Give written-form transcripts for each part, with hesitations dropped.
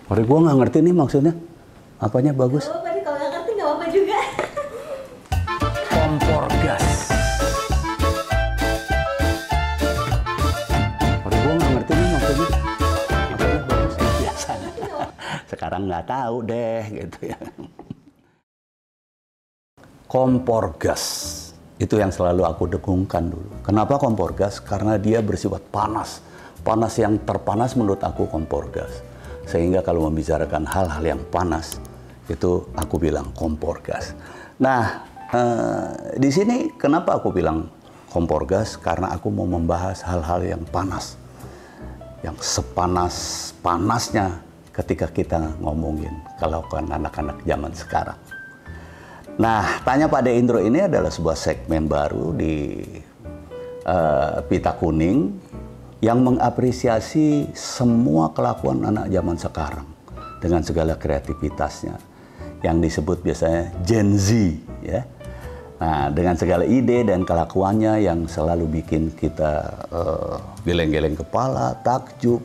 Sorry, gue nggak ngerti nih maksudnya. Apanya bagus? Gak apa-apa nih, kalau nggak ngerti nggak apa-apa juga. Kompor gas. Sorry, gue nggak ngerti nih maksudnya. Apanya bagus? Biasanya. Sekarang nggak tahu deh gitu ya. Kompor gas. Itu yang selalu aku dengungkan dulu. Kenapa kompor gas? Karena dia bersifat panas. Panas yang terpanas menurut aku kompor gas. Sehingga kalau membicarakan hal-hal yang panas, itu aku bilang kompor gas. Nah, di sini kenapa aku bilang kompor gas? Karena aku mau membahas hal-hal yang panas. Yang sepanas-panasnya ketika kita ngomongin kalau anak-anak zaman sekarang. Nah, Tanya Pada Indro ini adalah sebuah segmen baru di Pita Kuning yang mengapresiasi semua kelakuan anak zaman sekarang dengan segala kreativitasnya yang disebut biasanya Gen Z, ya. Nah, dengan segala ide dan kelakuannya yang selalu bikin kita geleng-geleng kepala, takjub,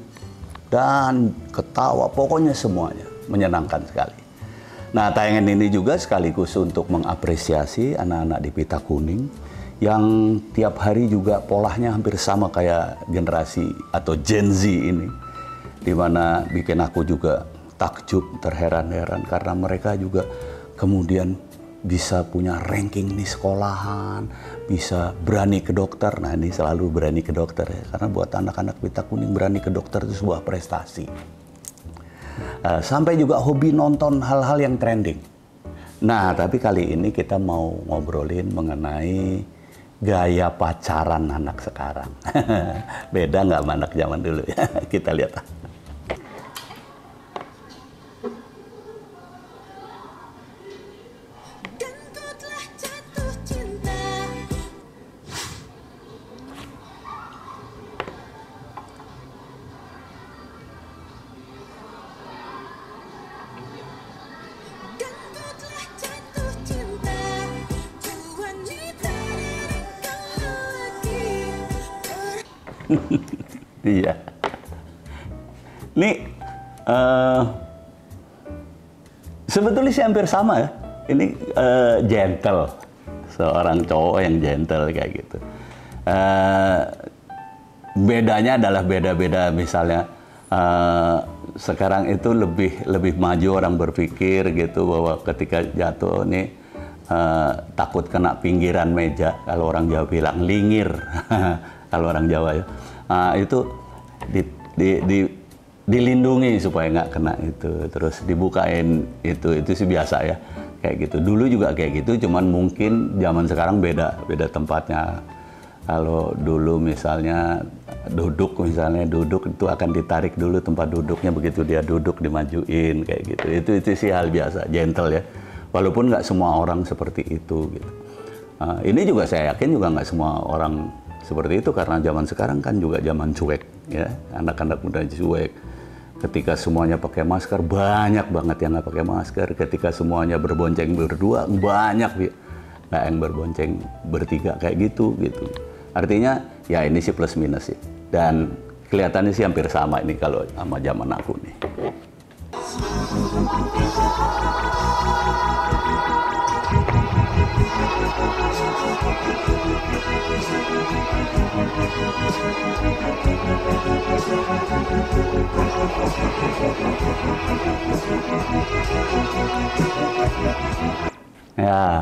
dan ketawa, pokoknya semuanya menyenangkan sekali. Nah, tayangan ini juga sekaligus untuk mengapresiasi anak-anak di Pita Kuning yang tiap hari juga polanya hampir sama kayak generasi atau Gen Z ini, di mana bikin aku juga takjub, terheran-heran karena mereka juga kemudian bisa punya ranking di sekolahan, bisa berani ke dokter. Nah, ini selalu berani ke dokter ya, karena buat anak-anak Pita Kuning berani ke dokter itu sebuah prestasi. Sampai juga hobi nonton hal-hal yang trending. Nah, tapi kali ini kita mau ngobrolin mengenai gaya pacaran anak sekarang. Beda nggak sama anak zaman dulu ya? Kita lihat. Iya. Ini sebetulnya sih hampir sama ya. Ini gentle, seorang cowok yang gentle kayak gitu. Bedanya adalah beda-beda, misalnya sekarang itu lebih maju orang berpikir gitu bahwa ketika jatuh nih takut kena pinggiran meja, kalau orang Jawa bilang lingir. Kalau orang Jawa ya, itu dilindungi supaya nggak kena itu, terus dibukain itu sih biasa ya, kayak gitu. Dulu juga kayak gitu, cuman mungkin zaman sekarang beda tempatnya. Kalau dulu misalnya duduk itu akan ditarik dulu tempat duduknya, begitu dia duduk dimajuin kayak gitu. Itu sih hal biasa, gentle ya. Walaupun nggak semua orang seperti itu gitu. Ini juga saya yakin juga nggak semua orang seperti itu, karena zaman sekarang kan juga zaman cuek ya, anak-anak muda cuek. Ketika semuanya pakai masker, banyak banget yang nggak pakai masker. Ketika semuanya berbonceng berdua, banyak nggak yang berbonceng bertiga kayak gitu. Artinya ya ini sih plus minus sih, dan kelihatannya sih hampir sama ini kalau sama zaman aku nih. Ya,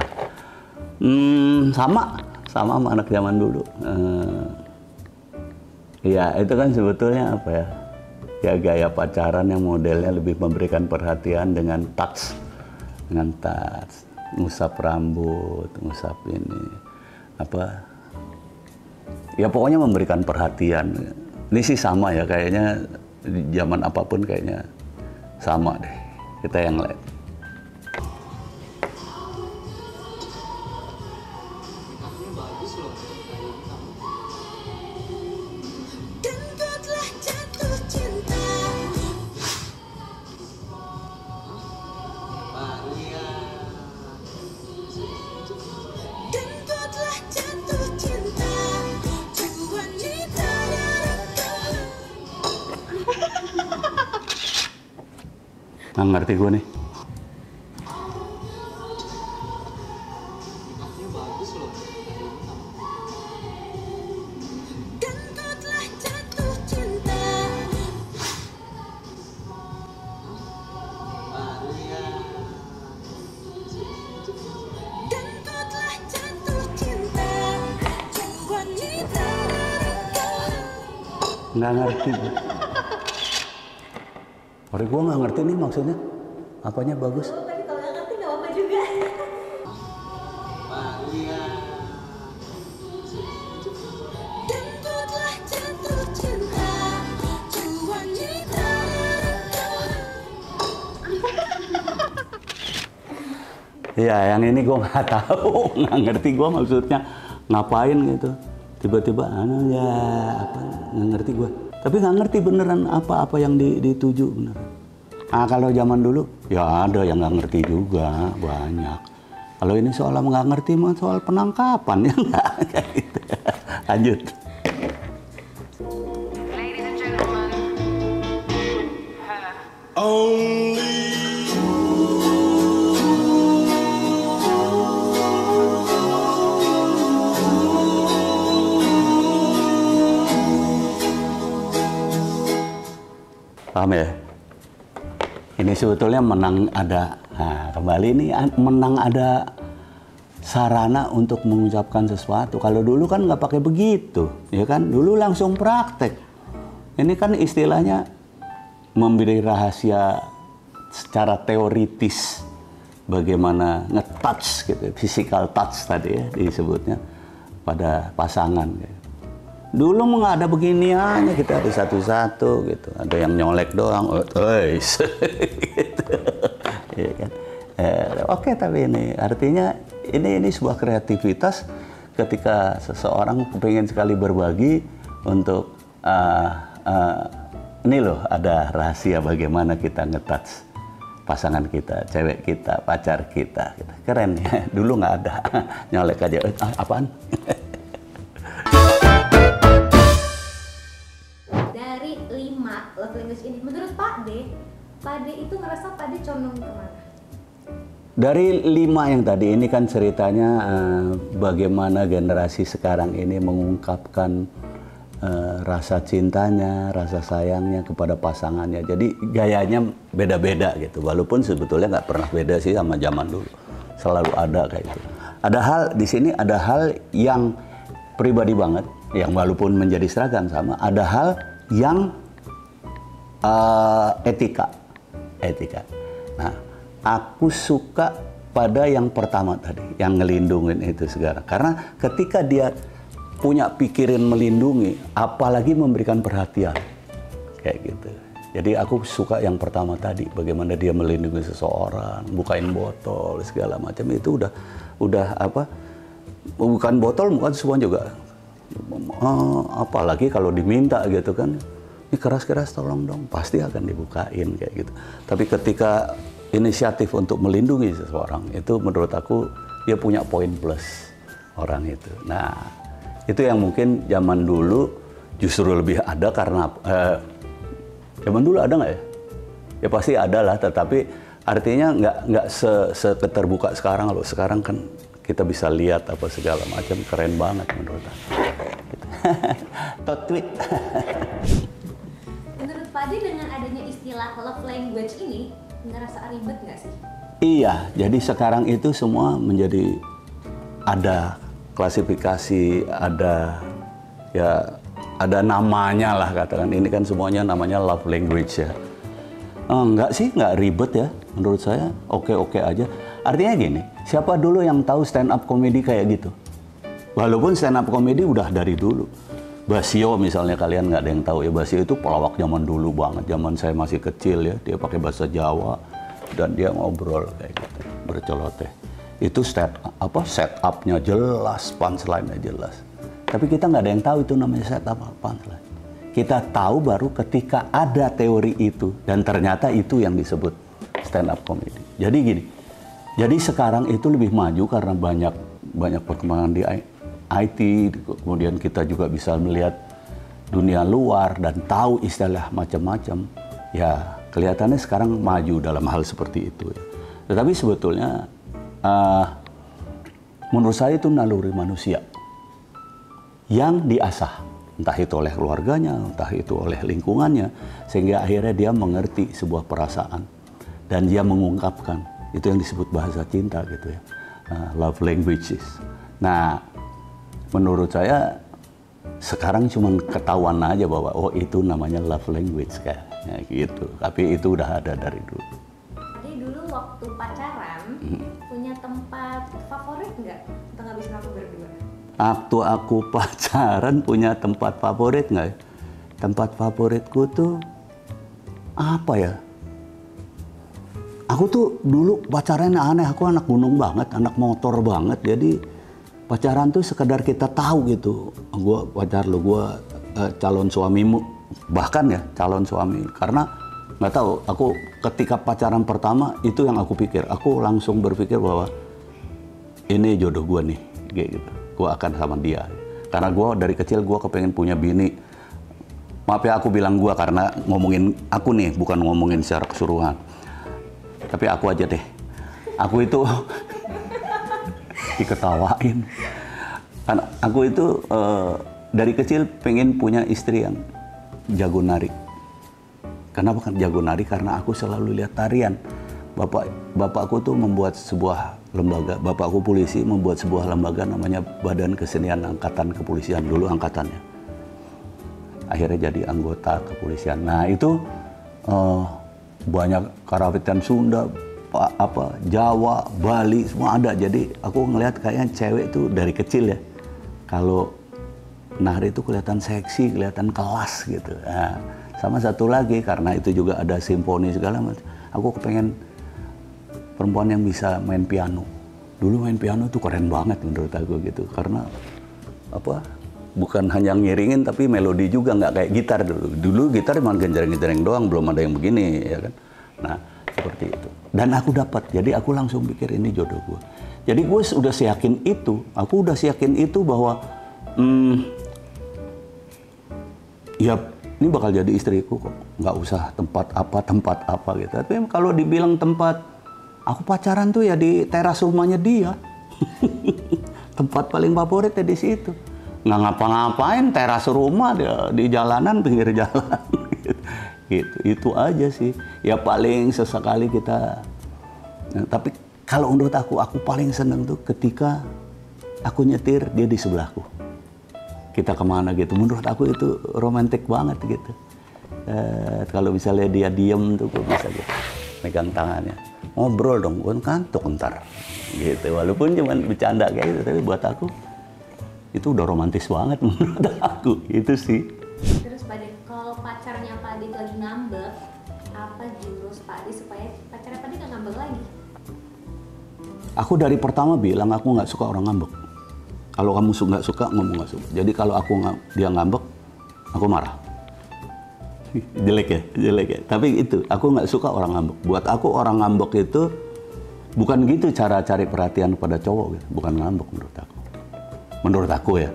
sama sama anak zaman dulu. Ya itu kan sebetulnya apa ya? Ya gaya pacaran yang modelnya lebih memberikan perhatian dengan touch, ngusap rambut, ngusap ini, apa? Ya pokoknya memberikan perhatian. Ini sih sama ya, kayaknya di zaman apapun kayaknya sama deh. Kita yang lain. Nggak ngerti gue nih. Nggak ngerti. Sorry, gue nggak ngerti nih maksudnya. Apanya bagus? Tapi kalau nggak ngerti nggak apa-apa juga. Iya, yang ini gue nggak tahu, nggak ngerti gue maksudnya ngapain gitu. Tiba-tiba, ya apa? Nggak ngerti gue. Tapi nggak ngerti beneran apa yang dituju beneran. Nah, kalau zaman dulu, ya ada yang nggak ngerti juga, banyak. Kalau ini soal nggak ngerti, mah soal penangkapan ya nggak kayak gitu. Lanjut. Ladies and gentlemen, Paham ya? Ini sebetulnya menang ada, nah, kembali ini menang ada sarana untuk mengucapkan sesuatu. Kalau dulu kan nggak pakai begitu, ya kan? Dulu langsung praktek. Ini kan istilahnya memberi rahasia secara teoritis, bagaimana nge-touch gitu, physical touch tadi ya disebutnya pada pasangan. Gitu. Dulu nggak ada beginiannya, kita ada satu-satu gitu. Ada yang nyolek doang, gitu. Ya kan? Oke, tapi ini artinya ini sebuah kreativitas ketika seseorang pengen sekali berbagi untuk ini loh, ada rahasia bagaimana kita nge-touch pasangan kita, cewek kita, pacar kita. Gitu. Keren ya, dulu nggak ada. Nyolek aja, apaan? Dari 5 love language ini, menurut Pak D itu ngerasa Pak D condong kemana? Dari 5 yang tadi ini kan ceritanya bagaimana generasi sekarang ini mengungkapkan rasa cintanya, rasa sayangnya kepada pasangannya. Jadi gayanya beda-beda gitu. Walaupun sebetulnya nggak pernah beda sih sama zaman dulu. Selalu ada kayak gitu. Ada hal di sini, ada hal yang pribadi banget, yang walaupun menjadi seragam sama. Ada hal yang etika. Nah, aku suka pada yang pertama tadi, yang ngelindungin itu sekarang. Karena ketika dia punya pikiran melindungi, apalagi memberikan perhatian, kayak gitu. Jadi aku suka yang pertama tadi, bagaimana dia melindungi seseorang, bukain botol segala macam itu udah apa? Bukan botol, bukan semua juga. Apalagi kalau diminta gitu kan, ini keras-keras tolong dong, pasti akan dibukain kayak gitu. Tapi ketika inisiatif untuk melindungi seseorang, itu menurut aku dia punya poin plus orang itu. Nah, itu yang mungkin zaman dulu justru lebih ada karena zaman dulu ada nggak ya? Ya pasti ada lah, tetapi artinya nggak seketerbuka sekarang. Loh, sekarang kan kita bisa lihat apa segala macam, keren banget menurut aku. Gitu. Tweet. Menurut Pak D dengan adanya istilah love language ini, ngerasa ribet nggak sih? Iya, jadi sekarang itu semua menjadi ada klasifikasi, ada namanya lah katakan. Ini kan semuanya namanya love language ya. Enggak sih, nggak ribet ya menurut saya. Oke aja. Artinya gini, siapa dulu yang tahu stand up comedy kayak gitu? Walaupun stand up comedy udah dari dulu. Basio misalnya, kalian nggak ada yang tahu ya, Basio itu pelawak zaman dulu banget. Zaman saya masih kecil ya, dia pakai bahasa Jawa dan dia ngobrol kayak gitu, berceloteh. Itu setupnya jelas, punchline-nya jelas. Tapi kita nggak ada yang tahu itu namanya setup apa punchline. Kita tahu baru ketika ada teori itu dan ternyata itu yang disebut stand up comedy. Jadi gini, jadi sekarang itu lebih maju karena banyak perkembangan di IT, kemudian kita juga bisa melihat dunia luar dan tahu istilah macam-macam. Ya Kelihatannya sekarang maju dalam hal seperti itu ya. Tetapi sebetulnya menurut saya itu naluri manusia yang diasah, entah itu oleh keluarganya, entah itu oleh lingkungannya, sehingga akhirnya dia mengerti sebuah perasaan dan dia mengungkapkan. Itu yang disebut bahasa cinta gitu ya, love languages. Nah, menurut saya sekarang cuma ketahuan aja bahwa oh itu namanya love language kayaknya gitu. Tapi itu udah ada dari dulu. Jadi dulu waktu pacaran punya tempat favorit nggak untuk ngabisin waktu berdua? Waktu aku pacaran punya tempat favorit nggak ya? Tempat favoritku tuh apa ya? Aku tuh dulu pacarannya aneh, aku anak gunung banget, anak motor banget. Jadi pacaran tuh sekedar kita tahu gitu. Gua pacar lu, gua calon suamimu, bahkan ya calon suami. Karena nggak tahu, aku ketika pacaran pertama itu yang aku pikir. Aku langsung berpikir bahwa ini jodoh gua nih, kayak gitu. Gua akan sama dia. Karena gua dari kecil gua kepengen punya bini. Maaf ya aku bilang gua karena ngomongin aku nih, bukan ngomongin secara keseluruhan. Tapi aku aja deh. Aku itu diketawain. Karena aku itu dari kecil pengen punya istri yang jago nari. Kenapa kan jago nari? Karena aku selalu lihat tarian. Bapakku tuh membuat sebuah lembaga, bapakku polisi, membuat sebuah lembaga namanya Badan Kesenian Angkatan Kepolisian, dulu angkatannya. Akhirnya jadi anggota kepolisian. Nah itu banyak karawitan Sunda, Jawa, Bali, semua ada. Jadi aku ngelihat kayaknya cewek itu dari kecil ya. Kalau nari itu kelihatan seksi, kelihatan kelas gitu. Nah, sama satu lagi karena itu juga ada simfoni segala macam. Aku kepengen perempuan yang bisa main piano. Dulu main piano tuh keren banget menurut aku gitu. Karena bukan hanya ngiringin tapi melodi juga, nggak kayak gitar dulu. Dulu gitar emang genjreng-genjreng doang, belum ada yang begini ya kan. Nah seperti itu. Dan aku dapat, jadi aku langsung pikir ini jodoh gue. Jadi gue udah seyakin itu, aku udah seyakin itu bahwa ya ini bakal jadi istriku kok. Nggak usah tempat apa gitu. Tapi kalau dibilang tempat, aku pacaran tuh ya di teras rumahnya dia. Tempat paling favoritnya di situ. Nggak ngapa-ngapain, teras rumah di jalanan, pinggir jalan gitu. Itu aja sih ya, paling sesekali kita tapi kalau menurut aku paling seneng tuh ketika aku nyetir dia di sebelahku, kita kemana gitu. Menurut aku itu romantis banget gitu. Kalau misalnya dia diem tuh gue bisa gitu megang tangannya, ngobrol dong, gue kantuk ntar gitu. Walaupun cuma bercanda kayak gitu, tapi buat aku itu udah romantis banget menurut aku, itu sih. Terus Pak De, kalau pacarnya Pak De lagi ngambek, apa jurus Pak De supaya pacarnya Pak De nggak ngambek lagi? Aku dari pertama bilang aku nggak suka orang ngambek. Kalau kamu nggak suka, ngomong nggak suka. Jadi kalau dia ngambek, aku marah. Jelek ya. Tapi itu, aku nggak suka orang ngambek. Buat aku orang ngambek itu bukan gitu cara cari perhatian pada cowok gitu. Bukan ngambek menurut aku ya.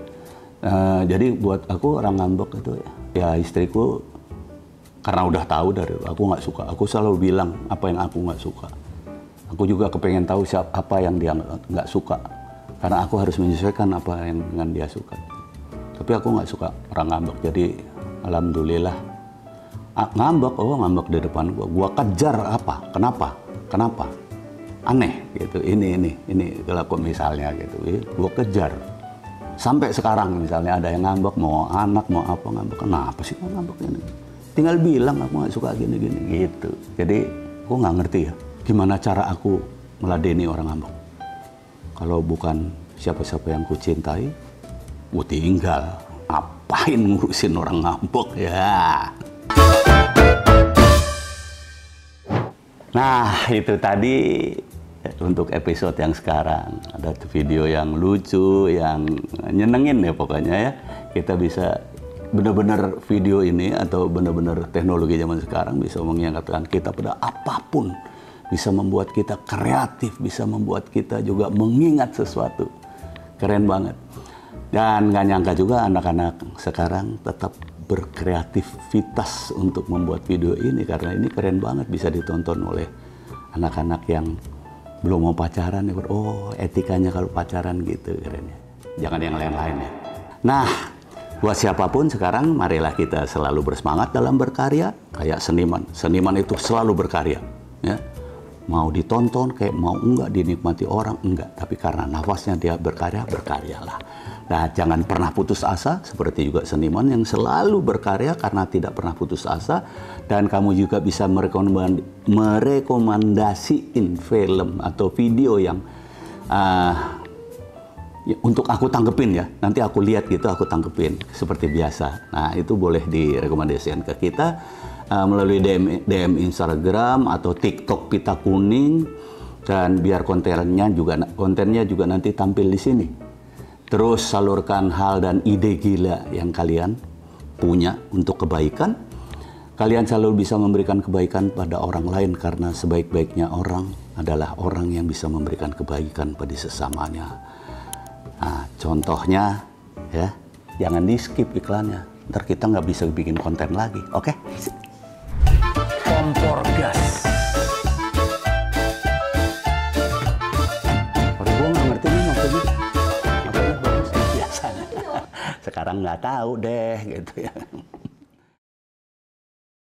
Jadi buat aku orang ngambek itu ya istriku, karena udah tahu dari aku nggak suka. Aku selalu bilang apa yang aku nggak suka. Aku juga kepengen tahu apa yang dia nggak suka, karena aku harus menyesuaikan apa yang dengan dia suka. Tapi aku nggak suka orang ngambek. Jadi alhamdulillah ngambek di depan gua kejar apa? Kenapa? Aneh gitu. Ini kalau misalnya gitu, gua kejar. Sampai sekarang misalnya ada yang ngambek, mau anak, mau apa ngambek, kenapa sih kok ngambek ini? Tinggal bilang aku nggak suka gini gitu. Jadi aku nggak ngerti ya, gimana cara aku meladeni orang ngambek. Kalau bukan siapa-siapa yang ku cintai, ku tinggal. Ngapain ngurusin orang ngambek ya? Nah itu tadi untuk episode yang sekarang. Ada video yang lucu, yang nyenengin ya pokoknya ya. Kita bisa benar-benar video ini atau benar-benar teknologi zaman sekarang bisa mengangkatkan kita pada apapun. Bisa membuat kita kreatif, bisa membuat kita juga mengingat sesuatu. Keren banget. Dan nggak nyangka juga anak-anak sekarang tetap berkreativitas untuk membuat video ini karena ini keren banget, bisa ditonton oleh anak-anak yang belum mau pacaran. Oh, etikanya kalau pacaran gitu kerennya. Jangan yang lain-lain ya. Nah, buat siapapun sekarang, marilah kita selalu bersemangat dalam berkarya kayak seniman. Seniman itu selalu berkarya, ya. Mau ditonton kayak mau enggak, dinikmati orang enggak, tapi karena nafasnya dia berkarya, berkaryalah. Nah, jangan pernah putus asa, seperti juga seniman yang selalu berkarya karena tidak pernah putus asa. Dan kamu juga bisa merekomendasiin film atau video yang untuk aku tanggepin ya. Nanti aku lihat gitu, aku tanggepin seperti biasa. Nah, itu boleh direkomendasikan ke kita melalui DM Instagram atau TikTok Pita Kuning, dan biar kontennya juga nanti tampil di sini. Terus salurkan hal dan ide gila yang kalian punya untuk kebaikan. Kalian selalu bisa memberikan kebaikan pada orang lain karena sebaik-baiknya orang adalah orang yang bisa memberikan kebaikan pada sesamanya. Nah, contohnya ya, jangan di skip iklannya. Ntar kita nggak bisa bikin konten lagi, oke? Kompor gas. Kalau gue nggak ngerti nih maksudnya, makanya bagus biasanya. Sekarang nggak tahu deh gitu ya.